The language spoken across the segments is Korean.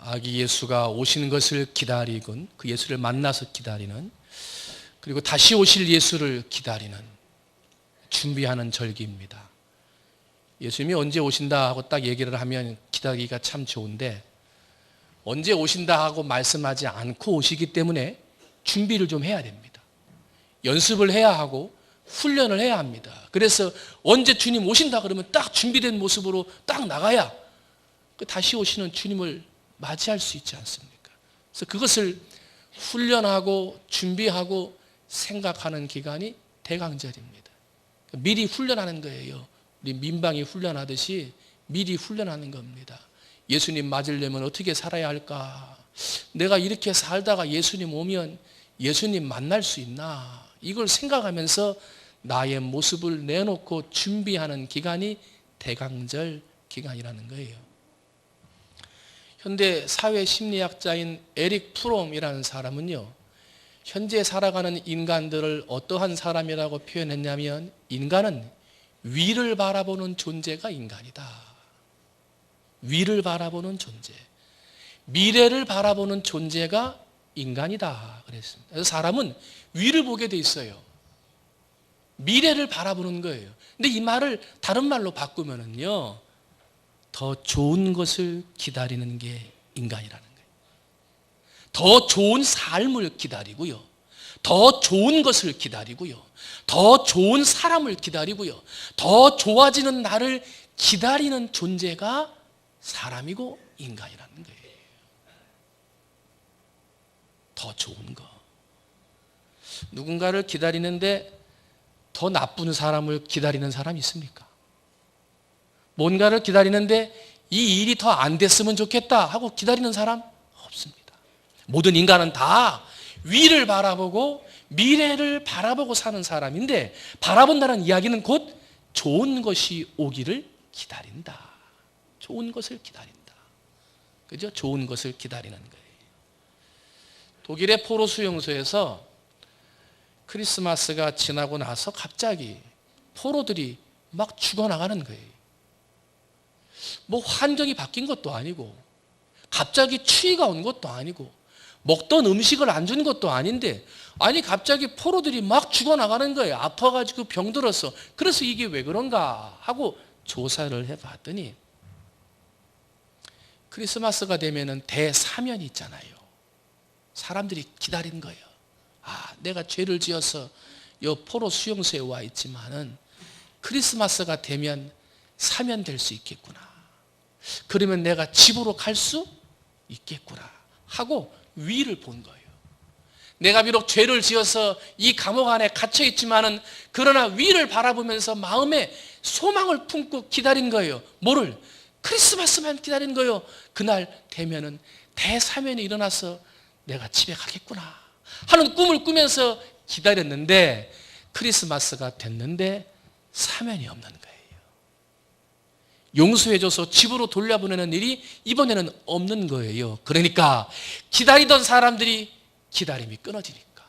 아기 예수가 오시는 것을 기다리곤 그 예수를 만나서 기다리는, 그리고 다시 오실 예수를 기다리는, 준비하는 절기입니다. 예수님이 언제 오신다 하고 딱 얘기를 하면 기다리기가 참 좋은데, 언제 오신다 하고 말씀하지 않고 오시기 때문에 준비를 좀 해야 됩니다. 연습을 해야 하고 훈련을 해야 합니다. 그래서 언제 주님 오신다 그러면 딱 준비된 모습으로 딱 나가야 다시 오시는 주님을 맞이할 수 있지 않습니까? 그래서 그것을 훈련하고 준비하고 생각하는 기간이 대강절입니다. 미리 훈련하는 거예요. 우리 민방위 훈련하듯이 미리 훈련하는 겁니다. 예수님 맞으려면 어떻게 살아야 할까? 내가 이렇게 살다가 예수님 오면 예수님 만날 수 있나? 이걸 생각하면서 나의 모습을 내놓고 준비하는 기간이 대강절 기간이라는 거예요. 현대 사회 심리학자인 에릭 프롬이라는 사람은요, 현재 살아가는 인간들을 어떠한 사람이라고 표현했냐면, 인간은 위를 바라보는 존재가 인간이다. 위를 바라보는 존재, 미래를 바라보는 존재가 인간이다 그랬습니다. 그래서 사람은 위를 보게 돼 있어요. 미래를 바라보는 거예요. 근데 이 말을 다른 말로 바꾸면은요, 더 좋은 것을 기다리는 게 인간이라는 거예요. 더 좋은 삶을 기다리고요, 더 좋은 것을 기다리고요, 더 좋은 사람을 기다리고요, 더 좋아지는 나를 기다리는 존재가 사람이고 인간이라는 거예요. 더 좋은 거. 누군가를 기다리는데 더 나쁜 사람을 기다리는 사람이 있습니까? 뭔가를 기다리는데 이 일이 더 안 됐으면 좋겠다 하고 기다리는 사람 없습니다. 모든 인간은 다 위를 바라보고 미래를 바라보고 사는 사람인데, 바라본다는 이야기는 곧 좋은 것이 오기를 기다린다. 좋은 것을 기다린다. 그죠? 좋은 것을 기다리는 거예요. 독일의 포로 수용소에서 크리스마스가 지나고 나서 갑자기 포로들이 막 죽어나가는 거예요. 뭐 환경이 바뀐 것도 아니고, 갑자기 추위가 온 것도 아니고, 먹던 음식을 안 준 것도 아닌데, 아니 갑자기 포로들이 막 죽어나가는 거예요. 아파가지고 병들어서. 그래서 이게 왜 그런가 하고 조사를 해봤더니, 크리스마스가 되면은 대사면이 있잖아요. 사람들이 기다리는 거예요. 아, 내가 죄를 지어서 이 포로 수용소에 와 있지만은 크리스마스가 되면 사면될 수 있겠구나. 그러면 내가 집으로 갈 수 있겠구나 하고 위를 본 거예요. 내가 비록 죄를 지어서 이 감옥 안에 갇혀 있지만은 그러나 위를 바라보면서 마음에 소망을 품고 기다린 거예요. 뭐를? 크리스마스만 기다린 거예요. 그날 되면은 대사면이 일어나서 내가 집에 가겠구나 하는 꿈을 꾸면서 기다렸는데, 크리스마스가 됐는데 사면이 없는 거예요. 용서해줘서 집으로 돌려보내는 일이 이번에는 없는 거예요. 그러니까 기다리던 사람들이 기다림이 끊어지니까,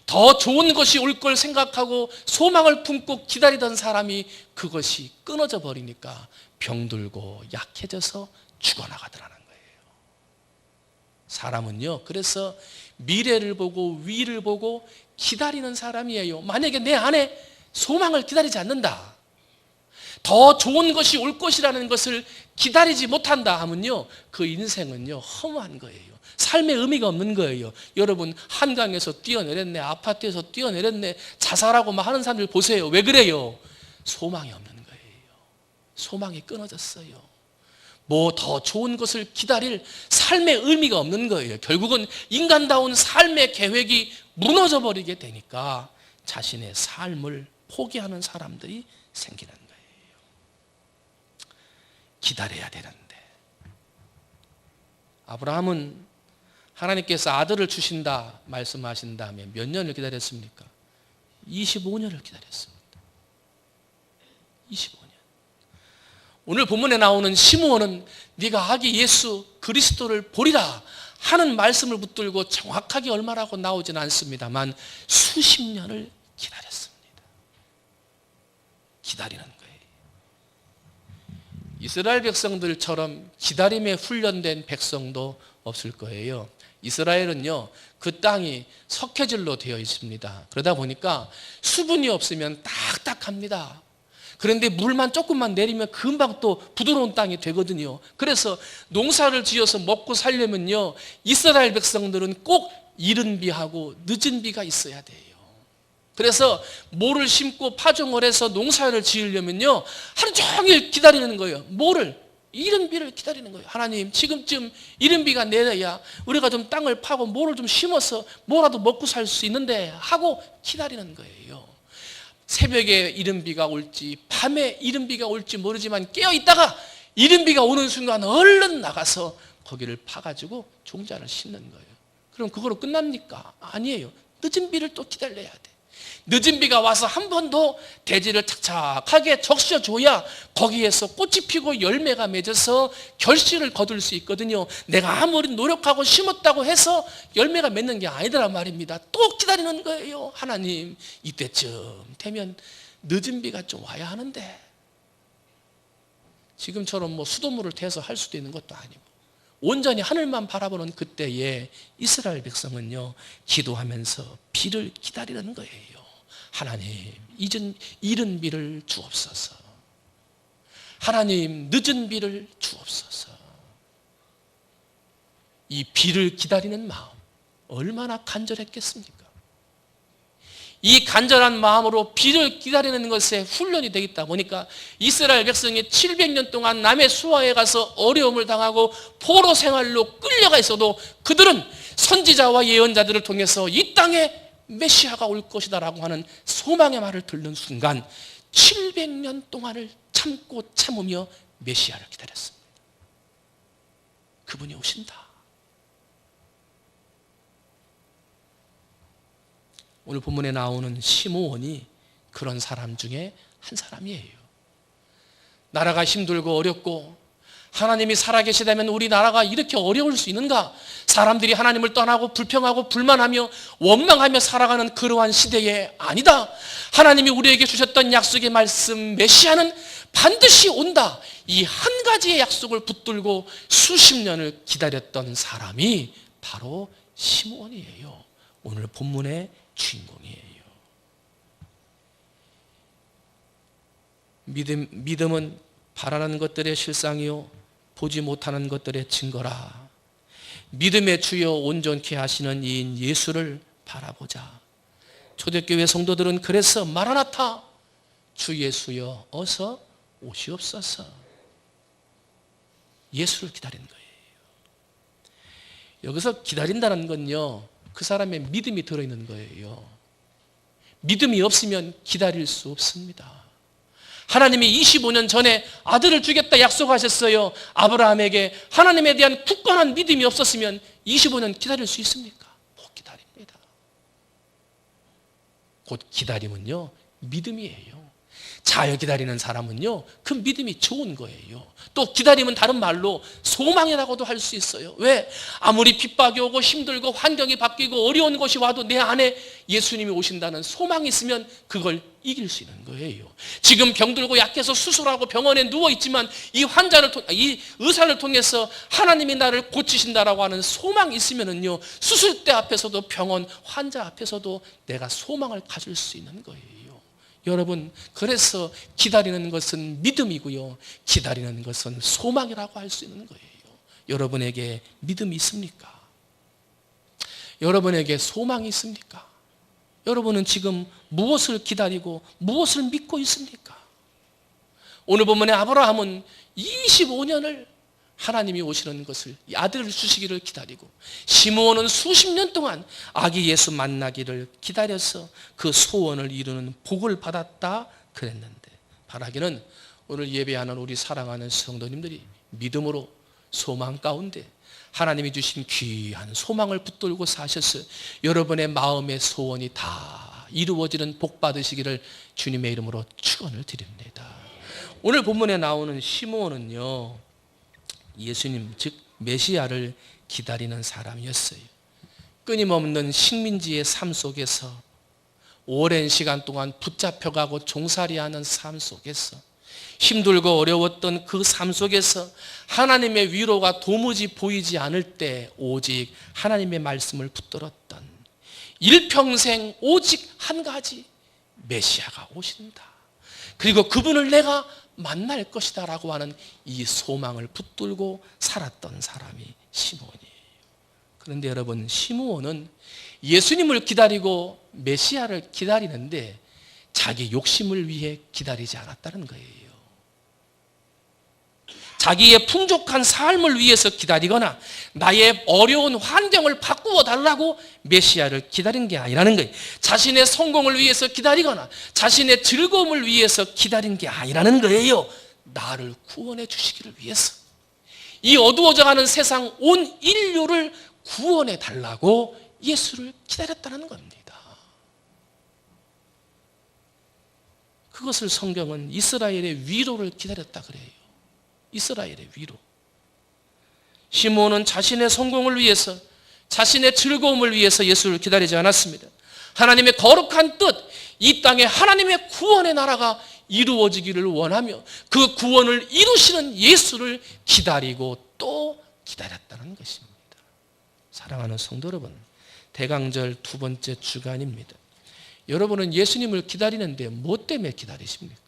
더 좋은 것이 올 걸 생각하고 소망을 품고 기다리던 사람이 그것이 끊어져 버리니까 병들고 약해져서 죽어나가더라는 거예요. 사람은요, 그래서 미래를 보고 위를 보고 기다리는 사람이에요. 만약에 내 안에 소망을 기다리지 않는다, 더 좋은 것이 올 것이라는 것을 기다리지 못한다 하면요, 그 인생은요 허무한 거예요. 삶의 의미가 없는 거예요. 여러분, 한강에서 뛰어내렸네, 아파트에서 뛰어내렸네, 자살하고 막 하는 사람들 보세요. 왜 그래요? 소망이 없는 거예요. 소망이 끊어졌어요. 뭐 더 좋은 것을 기다릴 삶의 의미가 없는 거예요. 결국은 인간다운 삶의 계획이 무너져 버리게 되니까 자신의 삶을 포기하는 사람들이 생기는 거예요. 기다려야 되는데, 아브라함은 하나님께서 아들을 주신다 말씀하신 다음에 몇 년을 기다렸습니까? 25년을 기다렸습니다. 25년. 오늘 본문에 나오는 시므온은 네가 아기 예수 그리스도를 보리라 하는 말씀을 붙들고 정확하게 얼마라고 나오진 않습니다만 수십 년을 기다렸습니다. 기다리는 거예요. 이스라엘 백성들처럼 기다림에 훈련된 백성도 없을 거예요. 이스라엘은요, 그 땅이 석회질로 되어 있습니다. 그러다 보니까 수분이 없으면 딱딱합니다. 그런데 물만 조금만 내리면 금방 또 부드러운 땅이 되거든요. 그래서 농사를 지어서 먹고 살려면요, 이스라엘 백성들은 꼭 이른 비하고 늦은 비가 있어야 돼요. 그래서 모를 심고 파종을 해서 농사를 지으려면요, 하루 종일 기다리는 거예요. 이른 비를 기다리는 거예요. 하나님, 지금쯤 이른 비가 내려야 우리가 좀 땅을 파고 모를 좀 심어서 뭐라도 먹고 살 수 있는데 하고 기다리는 거예요. 새벽에 이른 비가 올지 밤에 이른 비가 올지 모르지만 깨어있다가 이른 비가 오는 순간 얼른 나가서 거기를 파가지고 종자를 심는 거예요. 그럼 그거로 끝납니까? 아니에요. 늦은 비를 또 기다려야 돼. 늦은 비가 와서 한 번 더 대지를 착착하게 적셔줘야 거기에서 꽃이 피고 열매가 맺어서 결실을 거둘 수 있거든요. 내가 아무리 노력하고 심었다고 해서 열매가 맺는 게 아니더란 말입니다. 또 기다리는 거예요. 하나님, 이때쯤 되면 늦은 비가 좀 와야 하는데, 지금처럼 뭐 수돗물을 대서 할 수도 있는 것도 아니고 온전히 하늘만 바라보는 그때에 이스라엘 백성은요, 기도하면서 비를 기다리는 거예요. 하나님, 이른 비를 주옵소서. 하나님, 늦은 비를 주옵소서. 이 비를 기다리는 마음 얼마나 간절했겠습니까? 이 간절한 마음으로 비를 기다리는 것에 훈련이 되겠다 보니까 이스라엘 백성이 700년 동안 남의 수하에 가서 어려움을 당하고 포로 생활로 끌려가 있어도 그들은 선지자와 예언자들을 통해서 이 땅에 메시아가 올 것이다라고 하는 소망의 말을 듣는 순간 700년 동안을 참고 참으며 메시아를 기다렸습니다. 그분이 오신다. 오늘 본문에 나오는 시므온이 그런 사람 중에 한 사람이에요. 나라가 힘들고 어렵고 하나님이 살아계시다면 우리 나라가 이렇게 어려울 수 있는가? 사람들이 하나님을 떠나고 불평하고 불만하며 원망하며 살아가는 그러한 시대에 아니다. 하나님이 우리에게 주셨던 약속의 말씀 메시아는 반드시 온다. 이 한 가지의 약속을 붙들고 수십 년을 기다렸던 사람이 바로 시므온이에요. 오늘 본문의 주인공이에요. 믿음은 바라는 것들의 실상이요 보지 못하는 것들의 증거라. 믿음의 주여 온전케 하시는 이인 예수를 바라보자. 초대교회 성도들은 그래서 마라나타, 주 예수여 어서 오시옵소서, 예수를 기다리는 거예요. 여기서 기다린다는 건요, 그 사람의 믿음이 들어있는 거예요. 믿음이 없으면 기다릴 수 없습니다. 하나님이 25년 전에 아들을 주겠다 약속하셨어요. 아브라함에게 하나님에 대한 굳건한 믿음이 없었으면 25년 기다릴 수 있습니까? 못 기다립니다. 곧 기다림은요, 믿음이에요. 잘 기다리는 사람은요, 그 믿음이 좋은 거예요. 또 기다림은 다른 말로 소망이라고도 할 수 있어요. 왜? 아무리 핍박이 오고 힘들고 환경이 바뀌고 어려운 것이 와도 내 안에 예수님이 오신다는 소망이 있으면 그걸 이길 수 있는 거예요. 지금 병들고 약해서 수술하고 병원에 누워있지만 이 의사를 통해서 하나님이 나를 고치신다라고 하는 소망이 있으면요, 수술대 앞에서도 병원 환자 앞에서도 내가 소망을 가질 수 있는 거예요. 여러분, 그래서 기다리는 것은 믿음이고요, 기다리는 것은 소망이라고 할 수 있는 거예요. 여러분에게 믿음이 있습니까? 여러분에게 소망이 있습니까? 여러분은 지금 무엇을 기다리고 무엇을 믿고 있습니까? 오늘 본문의 아브라함은 25년을 하나님이 오시는 것을, 아들을 주시기를 기다리고, 시므온은 수십 년 동안 아기 예수 만나기를 기다려서 그 소원을 이루는 복을 받았다 그랬는데, 바라기는 오늘 예배하는 우리 사랑하는 성도님들이 믿음으로 소망 가운데 하나님이 주신 귀한 소망을 붙들고 사셔서 여러분의 마음의 소원이 다 이루어지는 복 받으시기를 주님의 이름으로 축원을 드립니다. 오늘 본문에 나오는 시므온은요, 예수님 즉 메시아를 기다리는 사람이었어요. 끊임없는 식민지의 삶 속에서 오랜 시간 동안 붙잡혀가고 종살이하는 삶 속에서 힘들고 어려웠던 그 삶 속에서 하나님의 위로가 도무지 보이지 않을 때 오직 하나님의 말씀을 붙들었던 일평생 오직 한 가지, 메시아가 오신다. 그리고 그분을 내가 만날 것이다 라고 하는 이 소망을 붙들고 살았던 사람이 시므온이에요. 그런데 여러분, 시므온은 예수님을 기다리고 메시아를 기다리는데 자기 욕심을 위해 기다리지 않았다는 거예요. 자기의 풍족한 삶을 위해서 기다리거나 나의 어려운 환경을 바꾸어 달라고 메시아를 기다린 게 아니라는 거예요. 자신의 성공을 위해서 기다리거나 자신의 즐거움을 위해서 기다린 게 아니라는 거예요. 나를 구원해 주시기를 위해서, 이 어두워져가는 세상 온 인류를 구원해 달라고 예수를 기다렸다는 겁니다. 그것을 성경은 이스라엘의 위로를 기다렸다 그래요. 이스라엘의 위로. 시므온은 자신의 성공을 위해서, 자신의 즐거움을 위해서 예수를 기다리지 않았습니다. 하나님의 거룩한 뜻, 이 땅에 하나님의 구원의 나라가 이루어지기를 원하며 그 구원을 이루시는 예수를 기다리고 또 기다렸다는 것입니다. 사랑하는 성도 여러분, 대강절 두 번째 주간입니다. 여러분은 예수님을 기다리는데 뭐 때문에 기다리십니까?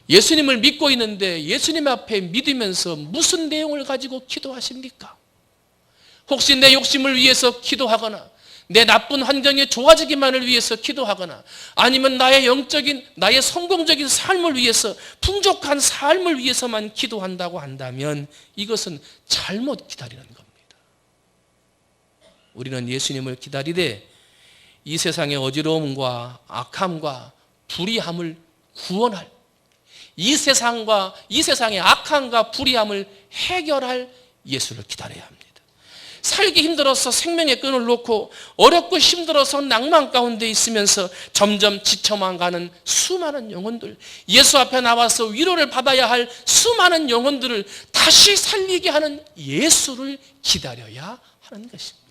예수님을 믿고 있는데 예수님 앞에 믿으면서 무슨 내용을 가지고 기도하십니까? 혹시 내 욕심을 위해서 기도하거나 내 나쁜 환경이 좋아지기만을 위해서 기도하거나 아니면 나의 영적인, 나의 성공적인 삶을 위해서, 풍족한 삶을 위해서만 기도한다고 한다면 이것은 잘못 기다리는 겁니다. 우리는 예수님을 기다리되 이 세상의 어지러움과 악함과 불의함을 구원할, 이 세상의 악함과 불의함을 해결할 예수를 기다려야 합니다. 살기 힘들어서 생명의 끈을 놓고 어렵고 힘들어서 낭만 가운데 있으면서 점점 지쳐만 가는 수많은 영혼들, 예수 앞에 나와서 위로를 받아야 할 수많은 영혼들을 다시 살리게 하는 예수를 기다려야 하는 것입니다.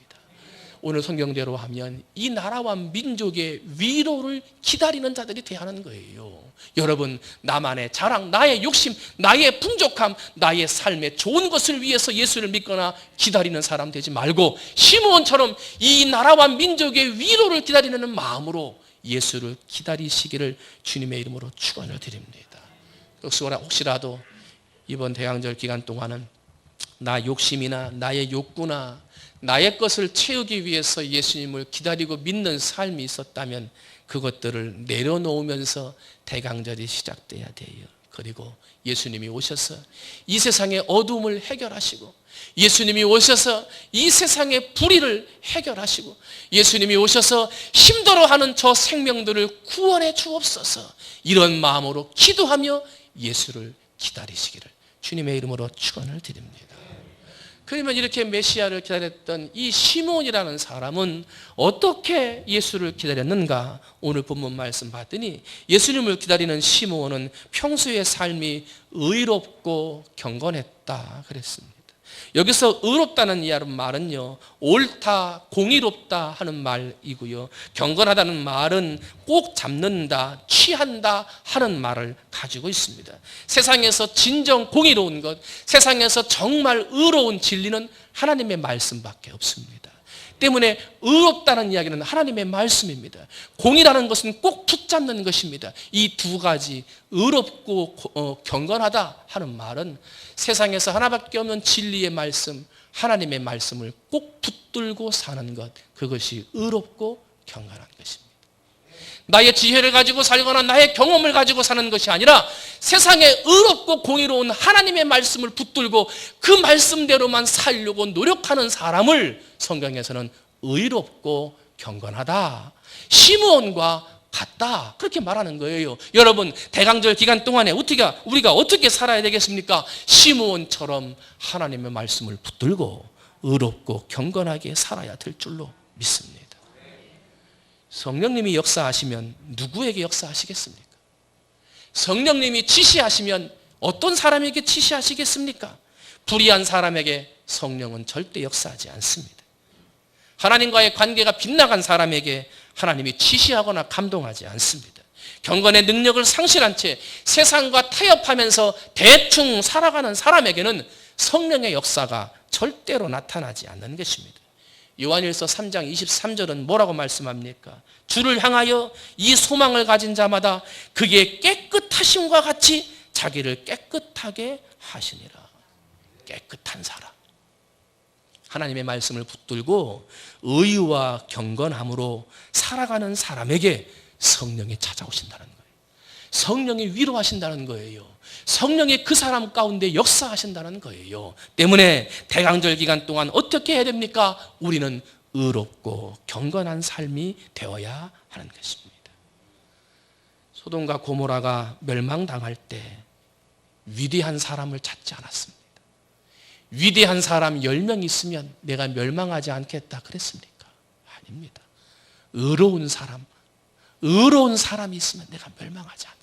오늘 성경대로 하면 이 나라와 민족의 위로를 기다리는 자들이 되어야 하는 거예요. 여러분, 나만의 자랑, 나의 욕심, 나의 풍족함, 나의 삶의 좋은 것을 위해서 예수를 믿거나 기다리는 사람 되지 말고 시므온처럼 이 나라와 민족의 위로를 기다리는 마음으로 예수를 기다리시기를 주님의 이름으로 축원을 드립니다. 혹시라도 이번 대강절 기간 동안은 나 욕심이나 나의 욕구나 나의 것을 채우기 위해서 예수님을 기다리고 믿는 삶이 있었다면 그것들을 내려놓으면서 대강절이 시작돼야 돼요. 그리고 예수님이 오셔서 이 세상의 어둠을 해결하시고, 예수님이 오셔서 이 세상의 불의를 해결하시고, 예수님이 오셔서 힘들어하는 저 생명들을 구원해 주옵소서, 이런 마음으로 기도하며 예수를 기다리시기를 주님의 이름으로 축원을 드립니다. 그러면 이렇게 메시아를 기다렸던 이 시므온이라는 사람은 어떻게 예수를 기다렸는가? 오늘 본문 말씀 봤더니 예수님을 기다리는 시므온은 평소의 삶이 의롭고 경건했다 그랬습니다. 여기서 의롭다는 말은요, 옳다, 공의롭다 하는 말이고요, 경건하다는 말은 꼭 잡는다, 취한다 하는 말을 가지고 있습니다. 세상에서 진정 공의로운 것, 세상에서 정말 의로운 진리는 하나님의 말씀밖에 없습니다. 때문에 의롭다는 이야기는 하나님의 말씀입니다. 공의라는 것은 꼭 붙잡는 것입니다. 이 두 가지, 의롭고 경건하다 하는 말은 세상에서 하나밖에 없는 진리의 말씀, 하나님의 말씀을 꼭 붙들고 사는 것, 그것이 의롭고 경건한 것입니다. 나의 지혜를 가지고 살거나 나의 경험을 가지고 사는 것이 아니라 세상에 의롭고 공의로운 하나님의 말씀을 붙들고 그 말씀대로만 살려고 노력하는 사람을 성경에서는 의롭고 경건하다, 시므온과 같다, 그렇게 말하는 거예요. 여러분, 대강절 기간 동안에 우리가 어떻게 살아야 되겠습니까? 시므온처럼 하나님의 말씀을 붙들고 의롭고 경건하게 살아야 될 줄로 믿습니다. 성령님이 역사하시면 누구에게 역사하시겠습니까? 성령님이 지시하시면 어떤 사람에게 지시하시겠습니까? 불의한 사람에게 성령은 절대 역사하지 않습니다. 하나님과의 관계가 빗나간 사람에게 하나님이 지시하거나 감동하지 않습니다. 경건의 능력을 상실한 채 세상과 타협하면서 대충 살아가는 사람에게는 성령의 역사가 절대로 나타나지 않는 것입니다. 요한일서 3장 23절은 뭐라고 말씀합니까? 주를 향하여 이 소망을 가진 자마다 그의 깨끗하심과 같이 자기를 깨끗하게 하시니라. 깨끗한 사람, 하나님의 말씀을 붙들고 의와 경건함으로 살아가는 사람에게 성령이 찾아오신다는 거예요. 성령이 위로하신다는 거예요. 성령이 그 사람 가운데 역사하신다는 거예요. 때문에 대강절 기간 동안 어떻게 해야 됩니까? 우리는 의롭고 경건한 삶이 되어야 하는 것입니다. 소돔과 고모라가 멸망당할 때 위대한 사람을 찾지 않았습니다. 위대한 사람 10명 있으면 내가 멸망하지 않겠다 그랬습니까? 아닙니다. 의로운 사람이 있으면 내가 멸망하지 않겠다.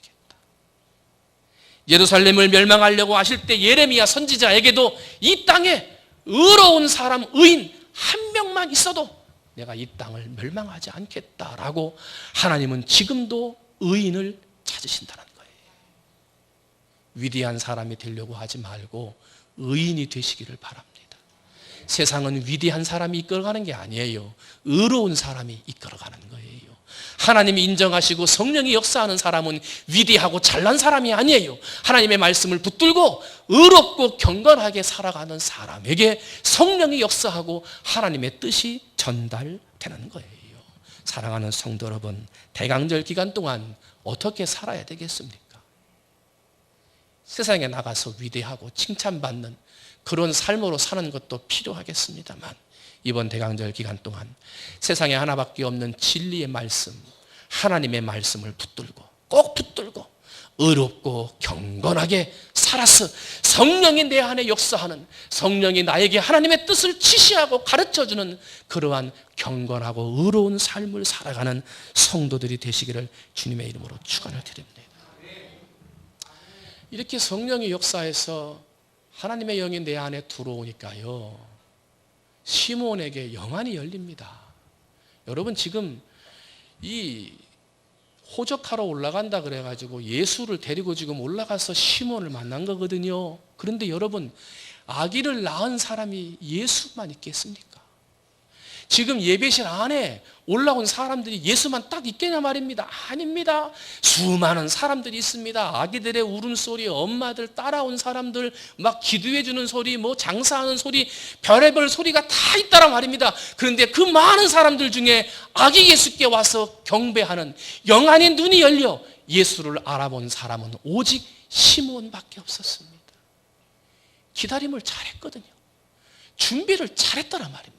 예루살렘을 멸망하려고 하실 때 예레미야 선지자에게도 이 땅에 의로운 사람, 의인 한 명만 있어도 내가 이 땅을 멸망하지 않겠다라고 하나님은 지금도 의인을 찾으신다는 거예요. 위대한 사람이 되려고 하지 말고 의인이 되시기를 바랍니다. 세상은 위대한 사람이 이끌어가는 게 아니에요. 의로운 사람이 이끌어가는 거예요. 하나님이 인정하시고 성령이 역사하는 사람은 위대하고 잘난 사람이 아니에요. 하나님의 말씀을 붙들고 의롭고 경건하게 살아가는 사람에게 성령이 역사하고 하나님의 뜻이 전달되는 거예요. 사랑하는 성도 여러분, 대강절 기간 동안 어떻게 살아야 되겠습니까? 세상에 나가서 위대하고 칭찬받는 그런 삶으로 사는 것도 필요하겠습니다만, 이번 대강절 기간 동안 세상에 하나밖에 없는 진리의 말씀, 하나님의 말씀을 꼭 붙들고 의롭고 경건하게 살아서 성령이 내 안에 역사하는, 성령이 나에게 하나님의 뜻을 지시하고 가르쳐주는 그러한 경건하고 의로운 삶을 살아가는 성도들이 되시기를 주님의 이름으로 축원을 드립니다. 이렇게 성령이 역사해서 하나님의 영이 내 안에 들어오니까요, 시므온에게 영안이 열립니다. 여러분, 지금 이 호적하러 올라간다 그래가지고 예수를 데리고 지금 올라가서 시므온을 만난 거거든요. 그런데 여러분, 아기를 낳은 사람이 예수만 있겠습니까? 지금 예배실 안에 올라온 사람들이 예수만 딱 있겠냐 말입니다. 아닙니다. 수많은 사람들이 있습니다. 아기들의 울음소리, 엄마들 따라온 사람들, 막 기도해 주는 소리, 뭐 장사하는 소리, 별의별 소리가 다 있다란 말입니다. 그런데 그 많은 사람들 중에 아기 예수께 와서 경배하는, 영안의 눈이 열려 예수를 알아본 사람은 오직 시므온밖에 없었습니다. 기다림을 잘했거든요. 준비를 잘했다란 말입니다.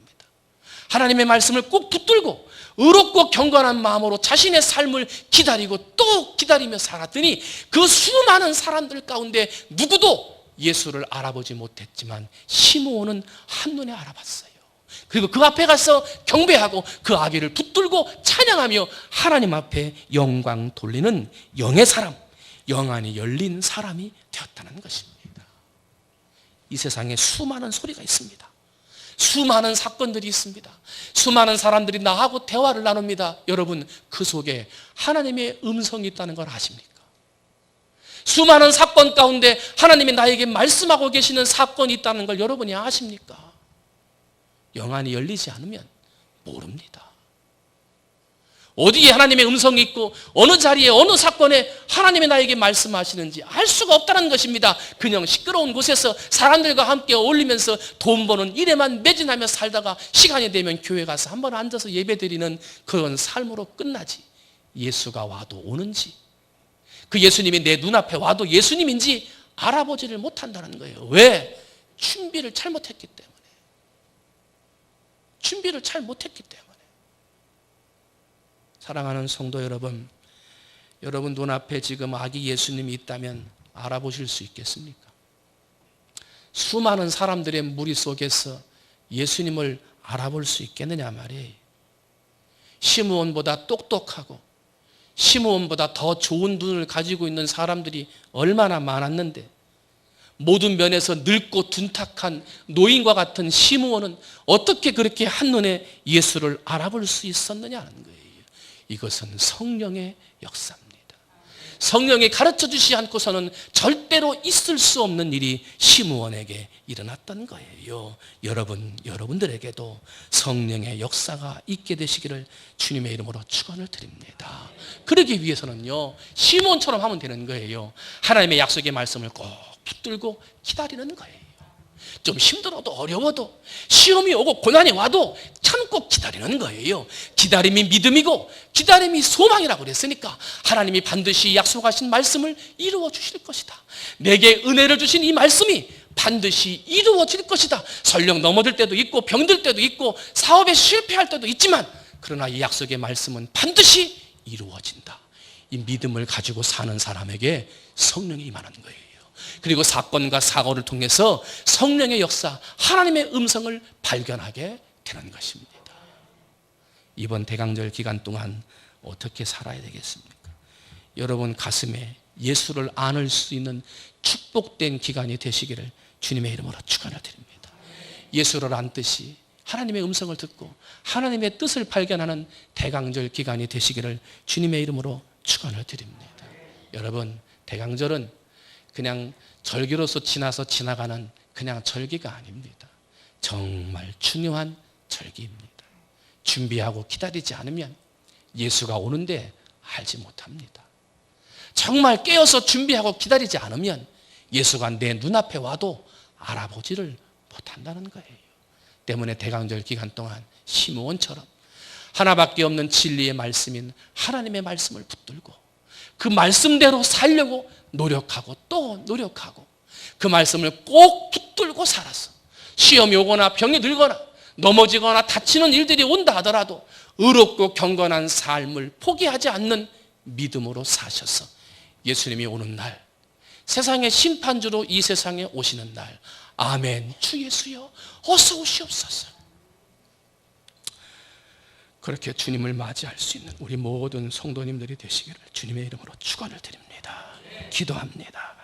하나님의 말씀을 꼭 붙들고 의롭고 경건한 마음으로 자신의 삶을 기다리고 또 기다리며 살았더니 그 수많은 사람들 가운데 누구도 예수를 알아보지 못했지만 시므온은 한눈에 알아봤어요. 그리고 그 앞에 가서 경배하고 그 아기를 붙들고 찬양하며 하나님 앞에 영광 돌리는 영의 사람, 영안이 열린 사람이 되었다는 것입니다. 이 세상에 수많은 소리가 있습니다. 수많은 사건들이 있습니다. 수많은 사람들이 나하고 대화를 나눕니다. 여러분, 그 속에 하나님의 음성이 있다는 걸 아십니까? 수많은 사건 가운데 하나님이 나에게 말씀하고 계시는 사건이 있다는 걸 여러분이 아십니까? 영안이 열리지 않으면 모릅니다. 어디에 하나님의 음성이 있고 어느 자리에 어느 사건에 하나님이 나에게 말씀하시는지 알 수가 없다는 것입니다. 그냥 시끄러운 곳에서 사람들과 함께 어울리면서 돈 버는 일에만 매진하며 살다가 시간이 되면 교회 가서 한번 앉아서 예배드리는 그런 삶으로 끝나지, 예수가 와도 오는지, 그 예수님이 내 눈앞에 와도 예수님인지 알아보지를 못한다는 거예요. 왜? 준비를 잘못했기 때문에. 준비를 잘못했기 때문에. 사랑하는 성도 여러분, 여러분 눈앞에 지금 아기 예수님이 있다면 알아보실 수 있겠습니까? 수많은 사람들의 무리 속에서 예수님을 알아볼 수 있겠느냐 말이에요. 시므온보다 똑똑하고 시므온보다 더 좋은 눈을 가지고 있는 사람들이 얼마나 많았는데, 모든 면에서 늙고 둔탁한 노인과 같은 시므온은 어떻게 그렇게 한눈에 예수를 알아볼 수 있었느냐는 거예요. 이것은 성령의 역사입니다. 성령이 가르쳐 주시지 않고서는 절대로 있을 수 없는 일이 시므온에게 일어났던 거예요. 여러분들에게도 성령의 역사가 있게 되시기를 주님의 이름으로 축원을 드립니다. 그러기 위해서는요, 시므온처럼 하면 되는 거예요. 하나님의 약속의 말씀을 꼭 붙들고 기다리는 거예요. 좀 힘들어도 어려워도 시험이 오고 고난이 와도 참고 기다리는 거예요. 기다림이 믿음이고 기다림이 소망이라고 그랬으니까 하나님이 반드시 약속하신 말씀을 이루어 주실 것이다. 내게 은혜를 주신 이 말씀이 반드시 이루어질 것이다. 설령 넘어질 때도 있고 병들 때도 있고 사업에 실패할 때도 있지만 그러나 이 약속의 말씀은 반드시 이루어진다. 이 믿음을 가지고 사는 사람에게 성령이 임하는 거예요. 그리고 사건과 사고를 통해서 성령의 역사, 하나님의 음성을 발견하게 되는 것입니다. 이번 대강절 기간 동안 어떻게 살아야 되겠습니까? 여러분 가슴에 예수를 안을 수 있는 축복된 기간이 되시기를 주님의 이름으로 축원을 드립니다. 예수를 안듯이 하나님의 음성을 듣고 하나님의 뜻을 발견하는 대강절 기간이 되시기를 주님의 이름으로 축원을 드립니다. 여러분, 대강절은 그냥 절기로서 지나가는 그냥 절기가 아닙니다. 정말 중요한 절기입니다. 준비하고 기다리지 않으면 예수가 오는데 알지 못합니다. 정말 깨어서 준비하고 기다리지 않으면 예수가 내 눈앞에 와도 알아보지를 못한다는 거예요. 때문에 대강절 기간 동안 시므온처럼 하나밖에 없는 진리의 말씀인 하나님의 말씀을 붙들고 그 말씀대로 살려고 노력하고 또 노력하고 그 말씀을 꼭 붙들고 살았어. 시험이 오거나 병이 들거나 넘어지거나 다치는 일들이 온다 하더라도 의롭고 경건한 삶을 포기하지 않는 믿음으로 사셔서 예수님이 오는 날, 세상의 심판주로 이 세상에 오시는 날, 아멘, 주 예수여 어서 오시옵소서. 그렇게 주님을 맞이할 수 있는 우리 모든 성도님들이 되시기를 주님의 이름으로 축원을 드립니다. 기도합니다.